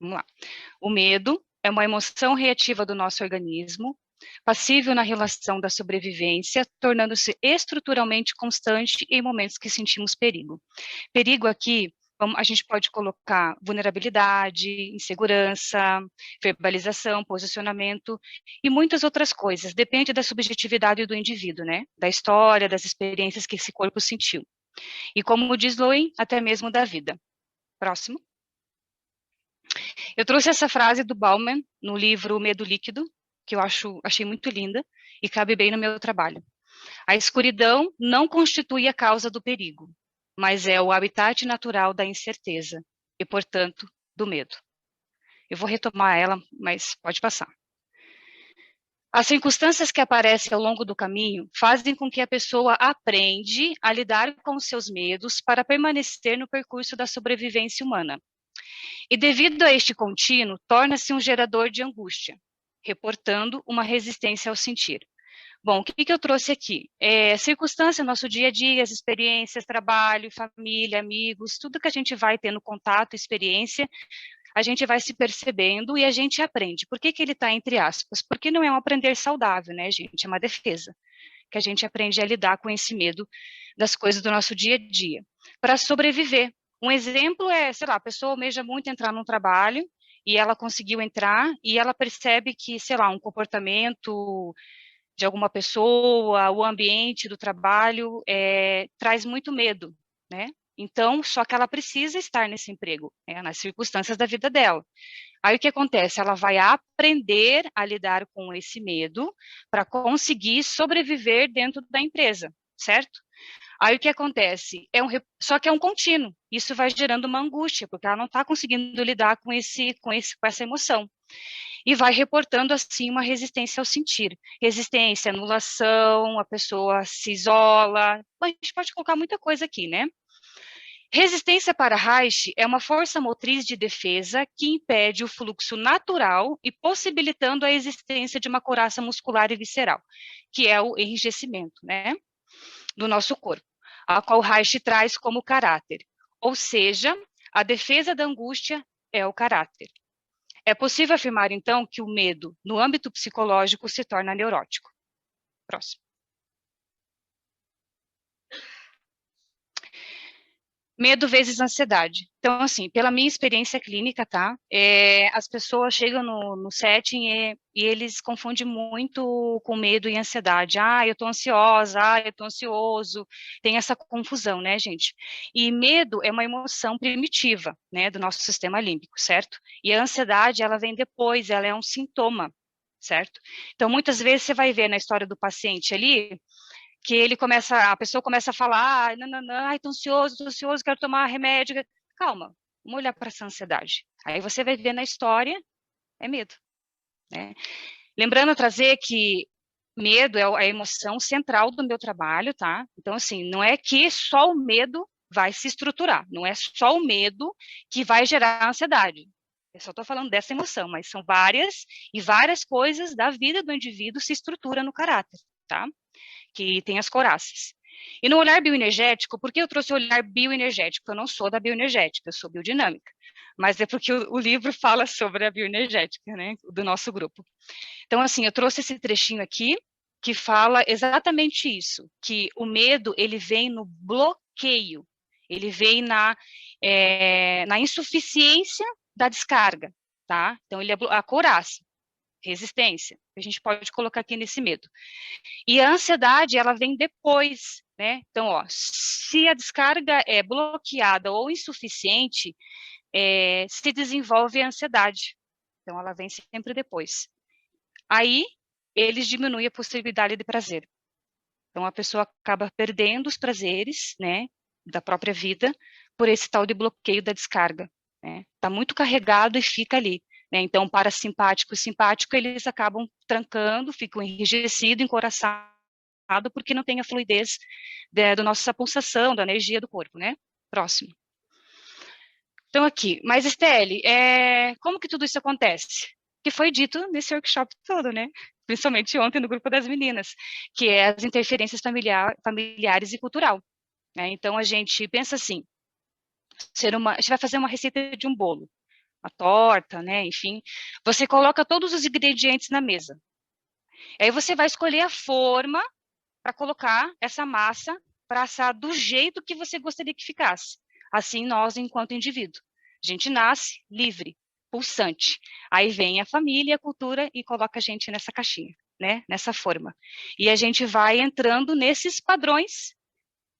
Vamos lá. O medo é uma emoção reativa do nosso organismo, passível na relação da sobrevivência, tornando-se estruturalmente constante em momentos que sentimos perigo. Perigo aqui, a gente pode colocar vulnerabilidade, insegurança, verbalização, posicionamento e muitas outras coisas. Depende da subjetividade do indivíduo, né? Da história, das experiências que esse corpo sentiu. E como diz Lowen, até mesmo da vida. Próximo. Eu trouxe essa frase do Bauman no livro Medo Líquido, que eu achei muito linda e cabe bem no meu trabalho. A escuridão não constitui a causa do perigo, mas é o habitat natural da incerteza e, portanto, do medo. Eu vou retomar ela, mas pode passar. As circunstâncias que aparecem ao longo do caminho fazem com que a pessoa aprenda a lidar com os seus medos para permanecer no percurso da sobrevivência humana. E devido a este contínuo, torna-se um gerador de angústia, reportando uma resistência ao sentir. Bom, o que eu trouxe aqui? Circunstância, nosso dia a dia, as experiências, trabalho, família, amigos, tudo que a gente vai tendo contato, experiência, a gente vai se percebendo e a gente aprende. Por que ele está entre aspas? Porque não é um aprender saudável, né, gente? É uma defesa, que a gente aprende a lidar com esse medo das coisas do nosso dia a dia, para sobreviver. Um exemplo é, sei lá, a pessoa almeja muito entrar num trabalho e ela conseguiu entrar e ela percebe que, sei lá, um comportamento de alguma pessoa, o ambiente do trabalho traz muito medo, né? Então, só que ela precisa estar nesse emprego, nas circunstâncias da vida dela. Aí o que acontece? Ela vai aprender a lidar com esse medo para conseguir sobreviver dentro da empresa, certo? Aí o que acontece? Só que é um contínuo. Isso vai gerando uma angústia, porque ela não está conseguindo lidar com essa emoção. E vai reportando, assim, uma resistência ao sentir. Resistência, anulação, a pessoa se isola. Bom, a gente pode colocar muita coisa aqui, né? Resistência para Reich é uma força motriz de defesa que impede o fluxo natural e possibilitando a existência de uma couraça muscular e visceral, que é o enrijecimento, né, do nosso corpo, a qual Reich traz como caráter. Ou seja, a defesa da angústia é o caráter. É possível afirmar, então, que o medo, no âmbito psicológico, se torna neurótico. Próximo. Medo vezes ansiedade. Então, assim, pela minha experiência clínica, tá? As pessoas chegam no setting e eles confundem muito com medo e ansiedade. Ah, eu tô ansiosa, eu tô ansioso. Tem essa confusão, né, gente? E medo é uma emoção primitiva, né, do nosso sistema límbico, certo? E a ansiedade, ela vem depois, ela é um sintoma, certo? Então, muitas vezes você vai ver na história do paciente ali, que a pessoa começa a falar, ai, tô ansioso, quero tomar remédio. Calma, vamos olhar para essa ansiedade. Aí você vai ver na história, é medo, né? Lembrando trazer que medo é a emoção central do meu trabalho, tá? Então, assim, não é que só o medo vai se estruturar, não é só o medo que vai gerar ansiedade. Eu só estou falando dessa emoção, mas são várias coisas da vida do indivíduo se estruturam no caráter, tá? Que tem as coraças. E no olhar bioenergético, por que eu trouxe o olhar bioenergético? Eu não sou da bioenergética, eu sou biodinâmica. Mas é porque o livro fala sobre a bioenergética, né, do nosso grupo. Então, assim, eu trouxe esse trechinho aqui, que fala exatamente isso, que o medo, ele vem no bloqueio, ele vem na insuficiência da descarga, tá? Então, ele é a couraça, resistência, a gente pode colocar aqui nesse medo. E a ansiedade, ela vem depois, né? Então, ó, se a descarga é bloqueada ou insuficiente, se desenvolve a ansiedade. Então, ela vem sempre depois. Aí, eles diminuem a possibilidade de prazer. Então, a pessoa acaba perdendo os prazeres, né, da própria vida, por esse tal de bloqueio da descarga, né? Tá muito carregado e fica ali, né? Então, o parasimpático e o simpático, eles acabam trancando, ficam enrijecidos, encoraçados, porque não tem a fluidez da nossa pulsação, da energia do corpo, né? Próximo. Então, aqui, mas Estelle, como que tudo isso acontece? Que foi dito nesse workshop todo, né? Principalmente ontem no grupo das meninas, que é as interferências familiares e cultural, né? Então, a gente pensa assim, a gente vai fazer uma receita de um bolo. uma torta, né, enfim, você coloca todos os ingredientes na mesa. Aí você vai escolher a forma para colocar essa massa para assar do jeito que você gostaria que ficasse. Assim, nós, enquanto indivíduo, a gente nasce livre, pulsante. Aí vem a família, a cultura e coloca a gente nessa caixinha, né? Nessa forma. E a gente vai entrando nesses padrões,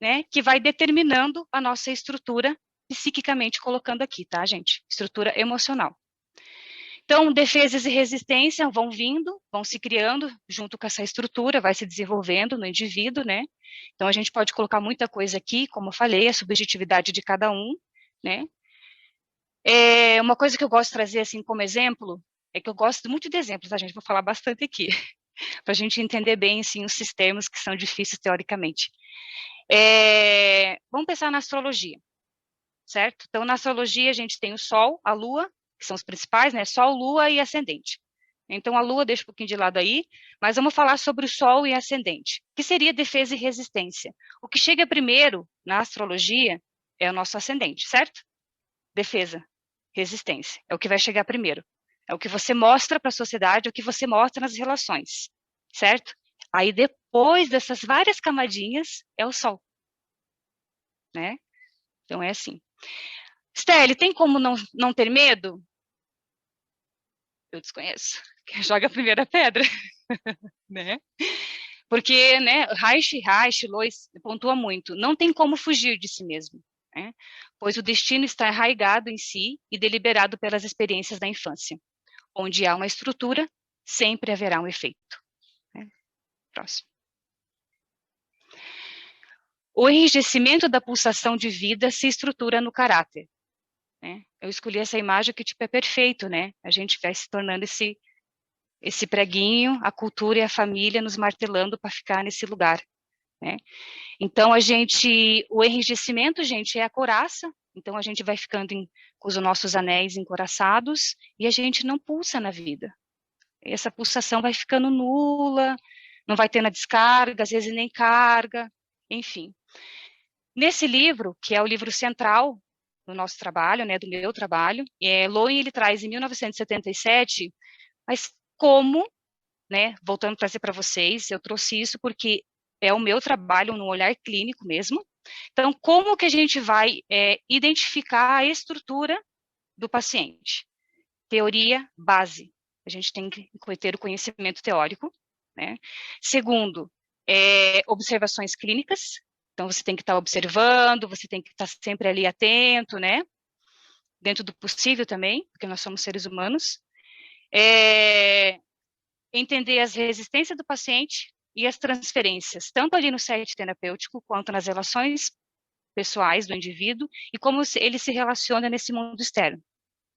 né? Que vai determinando a nossa estrutura psiquicamente colocando aqui, tá, gente? Estrutura emocional. Então, defesas e resistência vão vindo, vão se criando junto com essa estrutura, vai se desenvolvendo no indivíduo, né? Então, a gente pode colocar muita coisa aqui, como eu falei, a subjetividade de cada um, né? Uma coisa que eu gosto de trazer, assim, como exemplo, é que eu gosto muito de exemplos, tá, gente? Vou falar bastante aqui, para a gente entender bem, assim, os sistemas que são difíceis teoricamente. Vamos pensar na astrologia, certo? Então, na astrologia, a gente tem o Sol, a Lua, que são os principais, né? Sol, Lua e Ascendente. Então, a Lua deixa um pouquinho de lado aí, mas vamos falar sobre o Sol e Ascendente, que seria defesa e resistência. O que chega primeiro na astrologia é o nosso Ascendente, certo? Defesa, resistência, é o que vai chegar primeiro. É o que você mostra para a sociedade, é o que você mostra nas relações, certo? Aí, depois dessas várias camadinhas, é o Sol, né? Então, é assim. Steli, tem como não ter medo? Eu desconheço. Quem joga a primeira pedra, né? Porque, né, Reich, Lois pontua muito, não tem como fugir de si mesmo, né? Pois o destino está arraigado em si e deliberado pelas experiências da infância. Onde há uma estrutura, sempre haverá um efeito. Né? Próximo. O enrijecimento da pulsação de vida se estrutura no caráter. Né? Eu escolhi essa imagem que tipo é perfeito, né? A gente vai se tornando esse preguinho, a cultura e a família nos martelando para ficar nesse lugar, né? Então, o enrijecimento, gente, é a couraça, então a gente vai ficando com os nossos anéis encouraçados e a gente não pulsa na vida. Essa pulsação vai ficando nula, não vai ter na descarga, às vezes nem carga, enfim. Nesse livro, que é o livro central do nosso trabalho, né, do meu trabalho, Lowen, ele traz em 1977, mas como, né, voltando a trazer para vocês, eu trouxe isso porque é o meu trabalho no olhar clínico mesmo. Então, como que a gente vai identificar a estrutura do paciente? Teoria base. A gente tem que ter o conhecimento teórico, né? Segundo, observações clínicas. Então, você tem que estar observando, você tem que estar sempre ali atento, né? Dentro do possível também, porque nós somos seres humanos. Entender as resistências do paciente e as transferências, tanto ali no set terapêutico, quanto nas relações pessoais do indivíduo, e como ele se relaciona nesse mundo externo.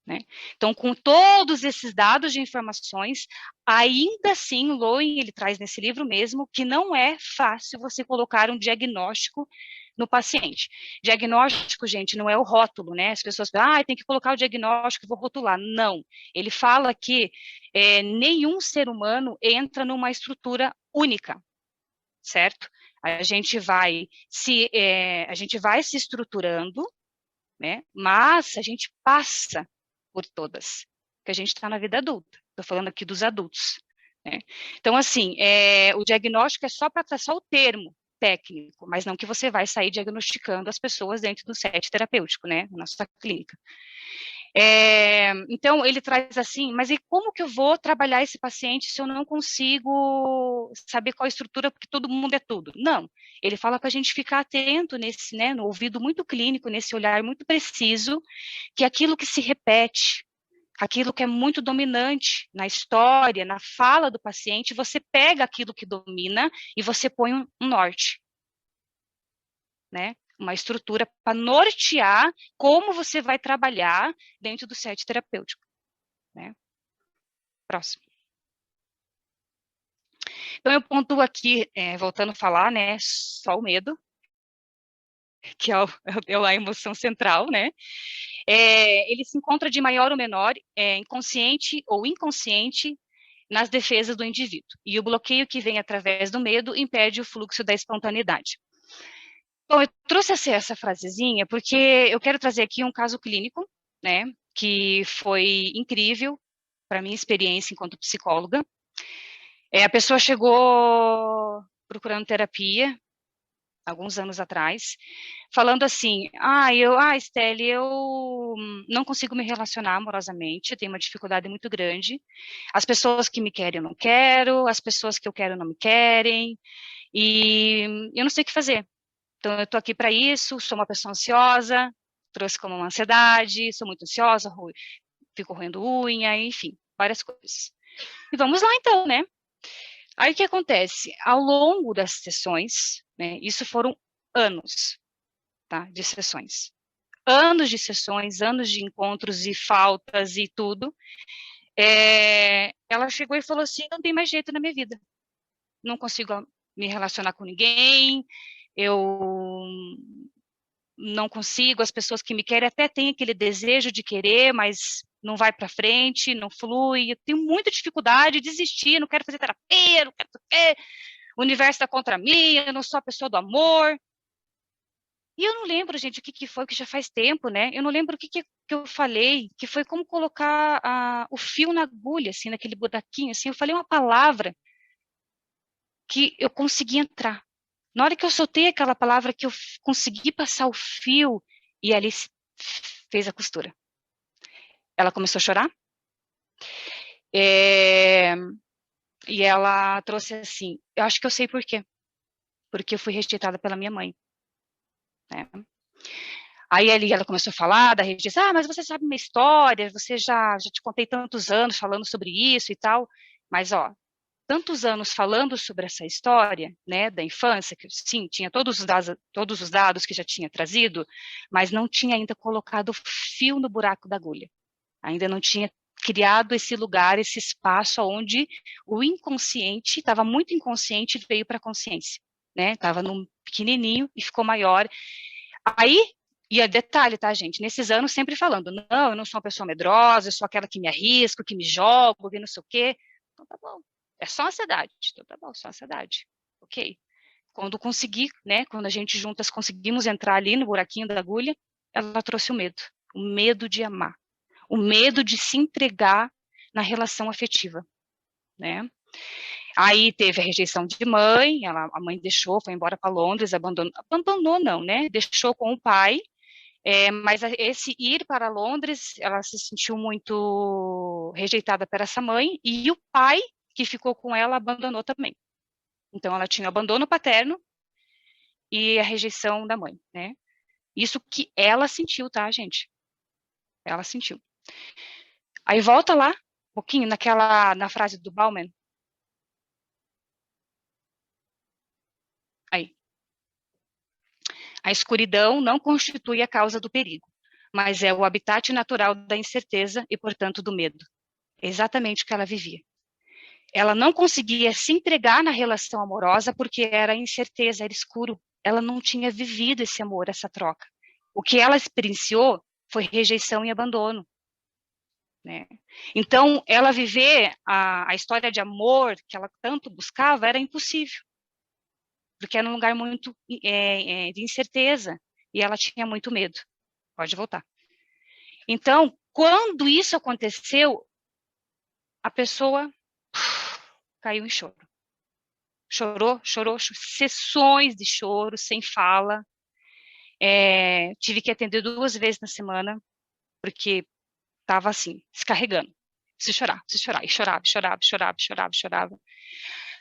Né? Então, com todos esses dados de informações, ainda assim, o Lowen, ele traz nesse livro mesmo, que não é fácil você colocar um diagnóstico no paciente. Diagnóstico, gente, não é o rótulo, né? As pessoas falam, tem que colocar o diagnóstico, vou rotular. Não. Ele fala que nenhum ser humano entra numa estrutura única, certo? A gente vai se estruturando, né? Mas a gente passa por todas, porque a gente está na vida adulta. Estou falando aqui dos adultos. Né? Então, assim, o diagnóstico é só para traçar o termo técnico, mas não que você vai sair diagnosticando as pessoas dentro do set terapêutico, né, na nossa clínica. Então, ele traz assim, mas e como que eu vou trabalhar esse paciente se eu não consigo saber qual a estrutura, porque todo mundo é tudo? Não, ele fala para a gente ficar atento nesse, né, no ouvido muito clínico, nesse olhar muito preciso, que aquilo que se repete, aquilo que é muito dominante na história, na fala do paciente, você pega aquilo que domina e você põe um norte, né? Uma estrutura para nortear como você vai trabalhar dentro do set terapêutico, né? Próximo. Então, eu pontuo aqui, voltando a falar, né, só o medo, que é a emoção central, né? Ele se encontra de maior ou menor, inconsciente ou inconsciente, nas defesas do indivíduo. E o bloqueio que vem através do medo impede o fluxo da espontaneidade. Bom, eu trouxe essa frasezinha porque eu quero trazer aqui um caso clínico, né, que foi incrível para minha experiência enquanto psicóloga. A pessoa chegou procurando terapia, alguns anos atrás, falando assim, Estelle, eu não consigo me relacionar amorosamente, eu tenho uma dificuldade muito grande, as pessoas que me querem eu não quero, as pessoas que eu quero não me querem, e eu não sei o que fazer. Então, eu estou aqui para isso, sou uma pessoa ansiosa, trouxe como uma ansiedade, sou muito ansiosa, fico roendo unha, enfim, várias coisas. E vamos lá então, né? Aí o que acontece? Ao longo das sessões, né, isso foram anos, tá, de sessões. Anos de sessões, anos de encontros e faltas e tudo. Ela chegou e falou assim, não tem mais jeito na minha vida. Não consigo me relacionar com ninguém, eu não consigo, as pessoas que me querem até têm aquele desejo de querer, mas não vai para frente, não flui, eu tenho muita dificuldade de desistir, não quero fazer terapia, não quero, o universo está contra mim, eu não sou a pessoa do amor. E eu não lembro, gente, o que foi, que já faz tempo, né? Eu não lembro o que eu falei, que foi como colocar o fio na agulha, assim, naquele buraquinho, assim, eu falei uma palavra que eu consegui entrar. Na hora que eu soltei aquela palavra, que eu consegui passar o fio, e ali fez a costura. Ela começou a chorar, e ela trouxe assim, eu acho que eu sei por quê. Porque eu fui rejeitada pela minha mãe, né? Aí ali ela começou a falar da rejeição, mas você sabe minha história, você já te contei tantos anos falando sobre isso e tal, mas ó, tantos anos falando sobre essa história, né, da infância, que sim, tinha todos os dados que já tinha trazido, mas não tinha ainda colocado fio no buraco da agulha. Ainda não tinha criado esse lugar, esse espaço onde o inconsciente, estava muito inconsciente, veio para a consciência, né? Estava num pequenininho e ficou maior. Aí, e é detalhe, tá, gente? Nesses anos sempre falando, não, eu não sou uma pessoa medrosa, eu sou aquela que me arrisco, que me jogo, que não sei o quê. Então tá bom, é só ansiedade. Então tá bom, só ansiedade. Ok. Quando consegui, né, quando a gente juntas conseguimos entrar ali no buraquinho da agulha, ela trouxe o medo de amar, o medo de se entregar na relação afetiva, né? Aí teve a rejeição de mãe, a mãe deixou, foi embora para Londres, abandonou não, né? Deixou com o pai, mas esse ir para Londres, ela se sentiu muito rejeitada por essa mãe, e o pai que ficou com ela abandonou também. Então ela tinha o abandono paterno e a rejeição da mãe, né? Isso que ela sentiu, tá, gente? Ela sentiu. Aí volta lá, um pouquinho, na frase do Bauman. Aí. A escuridão não constitui a causa do perigo, mas é o habitat natural da incerteza e, portanto, do medo. É exatamente o que ela vivia. Ela não conseguia se entregar na relação amorosa porque era incerteza, era escuro. Ela não tinha vivido esse amor, essa troca. O que ela experienciou foi rejeição e abandono, né? Então, ela viver a história de amor que ela tanto buscava era impossível, porque era um lugar muito de incerteza, e ela tinha muito medo. Pode voltar. Então, quando isso aconteceu, a pessoa caiu em choro. Chorou, sessões de choro, sem fala. Tive que atender 2 vezes na semana, porque estava assim, descarregando. Preciso chorar. E chorava.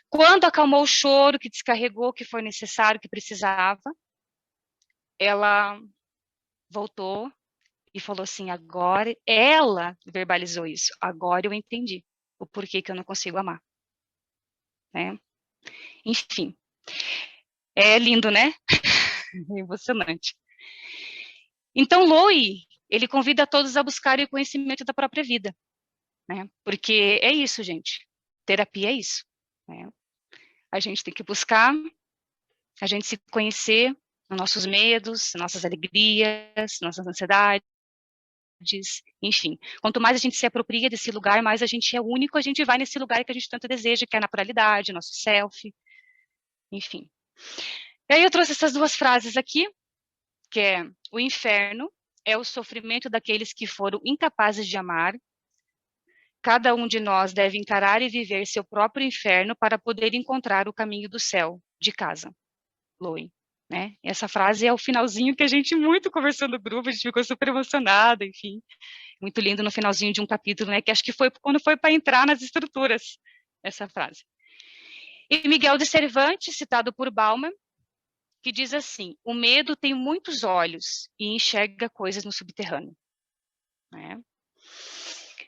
Quando acalmou o choro, que descarregou, que foi necessário, que precisava, ela voltou e falou assim, agora, ela verbalizou isso, agora eu entendi o porquê que eu não consigo amar, né? Enfim, é lindo, né? É emocionante. Então, Loe, ele convida todos a buscarem o conhecimento da própria vida, né? Porque é isso, gente. Terapia é isso, né? A gente tem que buscar, a gente se conhecer, nossos medos, nossas alegrias, nossas ansiedades, enfim. Quanto mais a gente se apropria desse lugar, mais a gente é único, a gente vai nesse lugar que a gente tanto deseja, que é a naturalidade, nosso self, enfim. E aí eu trouxe essas 2 frases aqui, que é o inferno é o sofrimento daqueles que foram incapazes de amar. Cada um de nós deve encarar e viver seu próprio inferno para poder encontrar o caminho do céu, de casa. Loen, né? Essa frase é o finalzinho que a gente muito conversou no grupo, a gente ficou super emocionada, enfim. Muito lindo no finalzinho de um capítulo, né? Que acho que foi quando foi para entrar nas estruturas, essa frase. E Miguel de Cervantes, citado por Bauman, que diz assim: o medo tem muitos olhos e enxerga coisas no subterrâneo. Né?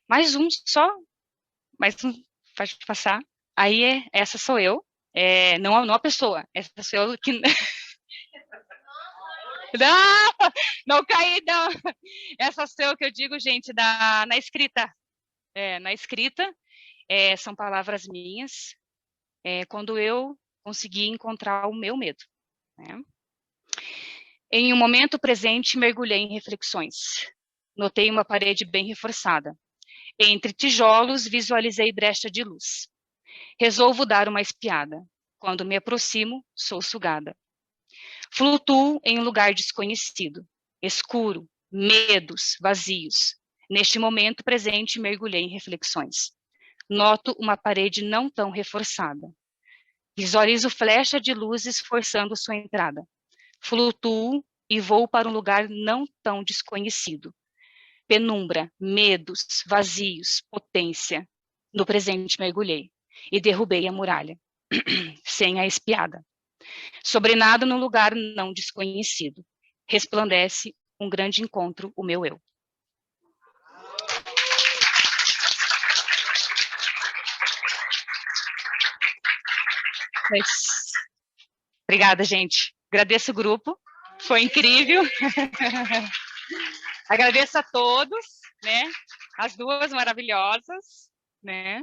Mais um só, mais um, pode passar. Aí, essa sou eu, não a pessoa, essa sou eu que... Não, não caí, não. Essa sou eu que eu digo, gente, na escrita. Na escrita, são palavras minhas, quando eu consegui encontrar o meu medo. Né? Em um momento presente, mergulhei em reflexões. Notei uma parede bem reforçada. Entre tijolos, visualizei brecha de luz. Resolvo dar uma espiada. Quando me aproximo, sou sugada. Flutuo em um lugar desconhecido, escuro, medos, vazios. Neste momento presente, mergulhei em reflexões. Noto uma parede não tão reforçada. Visualizo flecha de luzes forçando sua entrada. Flutuo e vou para um lugar não tão desconhecido. Penumbra, medos, vazios, potência. No presente mergulhei e derrubei a muralha, sem a espiada. Sobrenado num lugar não desconhecido. Resplandece um grande encontro, o meu eu. Obrigada, gente. Agradeço o grupo. Foi incrível. Agradeço a todos, né? As duas maravilhosas, né?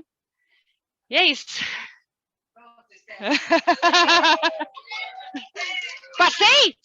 E é isso. Passei?